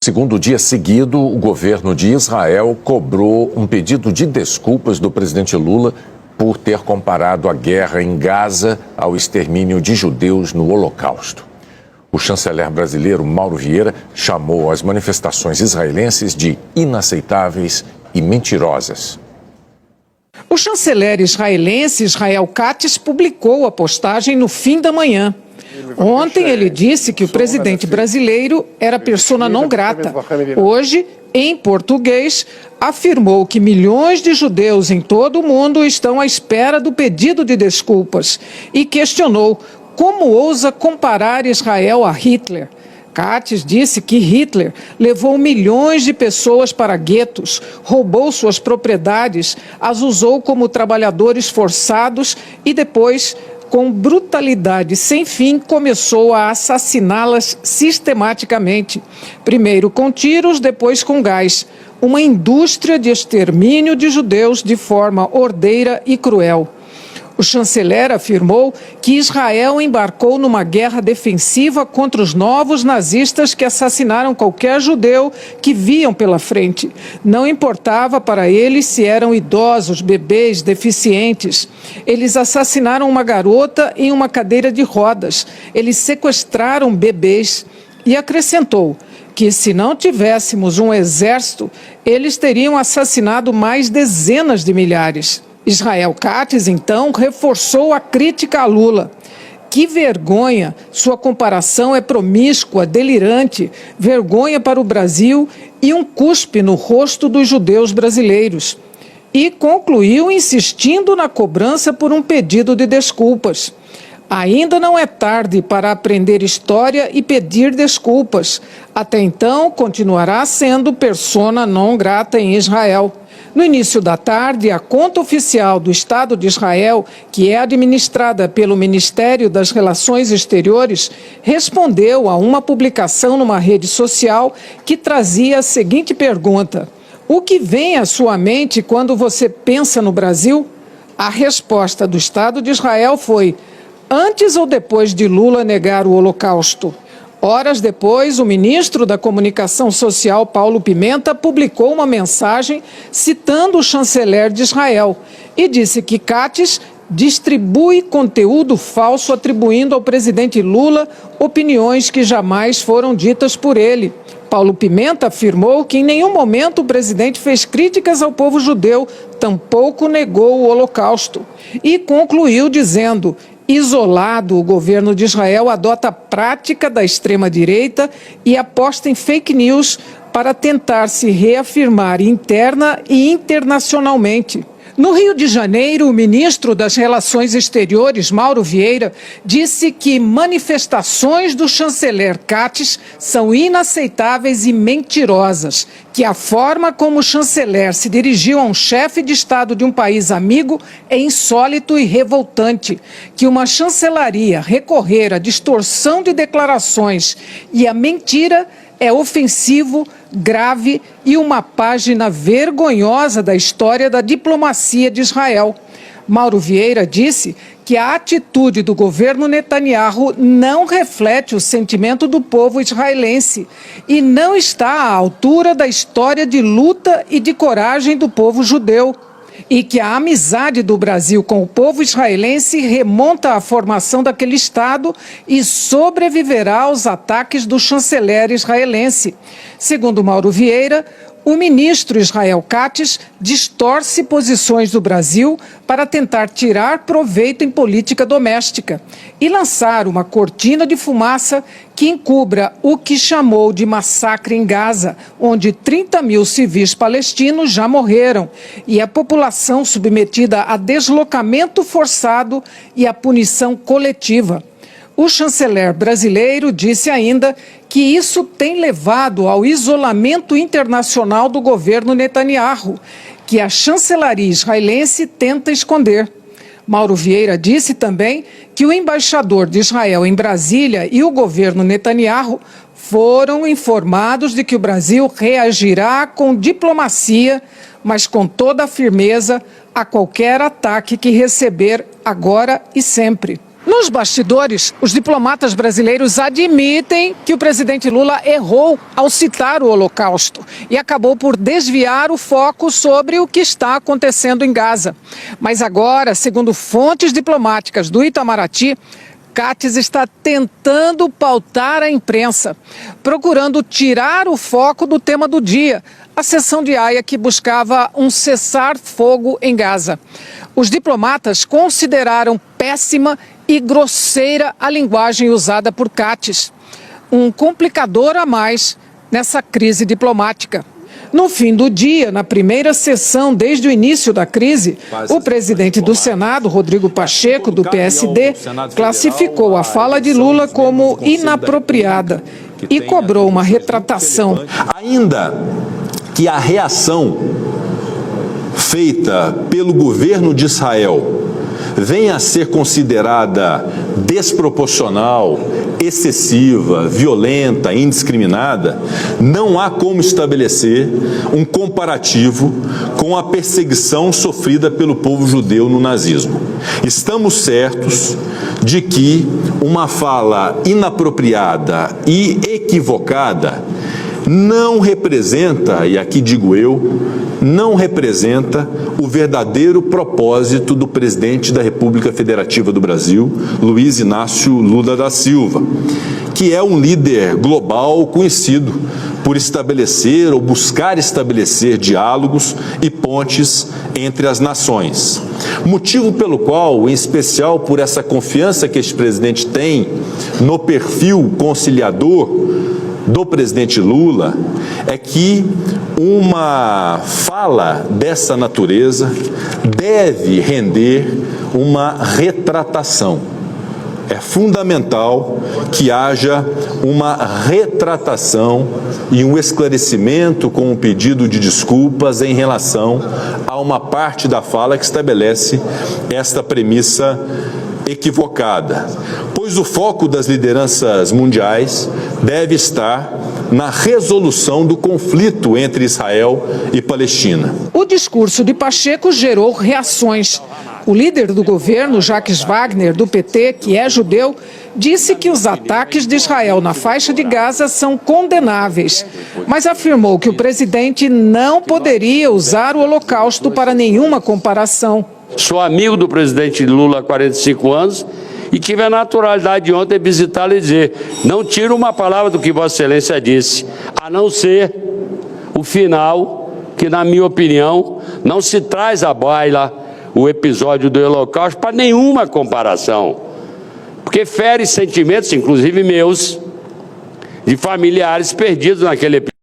Segundo dia seguido, o governo de Israel cobrou um pedido de desculpas do presidente Lula por ter comparado a guerra em Gaza ao extermínio de judeus no Holocausto. O chanceler brasileiro Mauro Vieira chamou as manifestações israelenses de inaceitáveis e mentirosas. O chanceler israelense Israel Katz publicou a postagem no fim da manhã. Ontem ele disse que o presidente brasileiro era persona não grata. Hoje, em português, afirmou que milhões de judeus em todo o mundo estão à espera do pedido de desculpas e questionou como ousa comparar Israel a Hitler. Katz disse que Hitler levou milhões de pessoas para guetos, roubou suas propriedades, as usou como trabalhadores forçados e depois, com brutalidade sem fim, começou a assassiná-las sistematicamente. Primeiro com tiros, depois com gás. Uma indústria de extermínio de judeus de forma ordeira e cruel. O chanceler afirmou que Israel embarcou numa guerra defensiva contra os novos nazistas que assassinaram qualquer judeu que viam pela frente. Não importava para eles se eram idosos, bebês, deficientes. Eles assassinaram uma garota em uma cadeira de rodas. Eles sequestraram bebês. E acrescentou que, se não tivéssemos um exército, eles teriam assassinado mais dezenas de milhares. Israel Katz, então, reforçou a crítica a Lula. Que vergonha! Sua comparação é promíscua, delirante, vergonha para o Brasil e um cuspe no rosto dos judeus brasileiros. E concluiu insistindo na cobrança por um pedido de desculpas. Ainda não é tarde para aprender história e pedir desculpas. Até então, continuará sendo persona non grata em Israel. No início da tarde, a conta oficial do Estado de Israel, que é administrada pelo Ministério das Relações Exteriores, respondeu a uma publicação numa rede social que trazia a seguinte pergunta: o que vem à sua mente quando você pensa no Brasil? A resposta do Estado de Israel foi: antes ou depois de Lula negar o Holocausto? Horas depois, o ministro da Comunicação Social, Paulo Pimenta, publicou uma mensagem citando o chanceler de Israel e disse que Katz distribui conteúdo falso atribuindo ao presidente Lula opiniões que jamais foram ditas por ele. Paulo Pimenta afirmou que em nenhum momento o presidente fez críticas ao povo judeu, tampouco negou o Holocausto. E concluiu dizendo: isolado, o governo de Israel adota a prática da extrema-direita e aposta em fake news para tentar se reafirmar interna e internacionalmente. No Rio de Janeiro, o ministro das Relações Exteriores, Mauro Vieira, disse que manifestações do chanceler Katz são inaceitáveis e mentirosas, que a forma como o chanceler se dirigiu a um chefe de Estado de um país amigo é insólito e revoltante, que uma chancelaria recorrer à distorção de declarações e à mentira é ofensivo, grave e uma página vergonhosa da história da diplomacia de Israel. Mauro Vieira disse que a atitude do governo Netanyahu não reflete o sentimento do povo israelense e não está à altura da história de luta e de coragem do povo judeu. E que a amizade do Brasil com o povo israelense remonta à formação daquele Estado e sobreviverá aos ataques do chanceler israelense. Segundo Mauro Vieira, o ministro Israel Katz distorce posições do Brasil para tentar tirar proveito em política doméstica e lançar uma cortina de fumaça que encubra o que chamou de massacre em Gaza, onde 30 mil civis palestinos já morreram e a população submetida a deslocamento forçado e a punição coletiva. O chanceler brasileiro disse ainda que isso tem levado ao isolamento internacional do governo Netanyahu, que a chancelaria israelense tenta esconder. Mauro Vieira disse também que o embaixador de Israel em Brasília e o governo Netanyahu foram informados de que o Brasil reagirá com diplomacia, mas com toda a firmeza, a qualquer ataque que receber agora e sempre. Nos bastidores, os diplomatas brasileiros admitem que o presidente Lula errou ao citar o Holocausto e acabou por desviar o foco sobre o que está acontecendo em Gaza. Mas agora, segundo fontes diplomáticas do Itamaraty, Cates está tentando pautar a imprensa, procurando tirar o foco do tema do dia, a sessão de Haia que buscava um cessar-fogo em Gaza. Os diplomatas consideraram péssima e grosseira a linguagem usada por Cates, um complicador a mais nessa crise diplomática. No fim do dia, na primeira sessão desde o início da crise, o presidente do Senado, Rodrigo Pacheco, do PSD, classificou a fala de Lula como inapropriada e cobrou uma retratação. Ainda que a reação feita pelo governo de Israel venha a ser considerada desproporcional, excessiva, violenta, indiscriminada, não há como estabelecer um comparativo com a perseguição sofrida pelo povo judeu no nazismo. Estamos certos de que uma fala inapropriada e equivocada não representa, e aqui digo eu, não representa o verdadeiro propósito do presidente da República Federativa do Brasil, Luiz Inácio Lula da Silva, que é um líder global conhecido por estabelecer ou buscar estabelecer diálogos e pontes entre as nações. Motivo pelo qual, em especial por essa confiança que este presidente tem no perfil conciliador do presidente Lula, é que uma fala dessa natureza deve render uma retratação. É fundamental que haja uma retratação e um esclarecimento com um pedido de desculpas em relação a uma parte da fala que estabelece esta premissa equivocada, pois o foco das lideranças mundiais deve estar na resolução do conflito entre Israel e Palestina. O discurso de Pacheco gerou reações. O líder do governo, Jacques Wagner, do PT, que é judeu, disse que os ataques de Israel na faixa de Gaza são condenáveis, mas afirmou que o presidente não poderia usar o Holocausto para nenhuma comparação. Sou amigo do presidente Lula há 45 anos e tive a naturalidade de ontem visitá-lo e dizer: não tiro uma palavra do que Vossa Excelência disse, a não ser o final, que, na minha opinião, não se traz à baila o episódio do Holocausto para nenhuma comparação, porque fere sentimentos, inclusive meus, de familiares perdidos naquele episódio.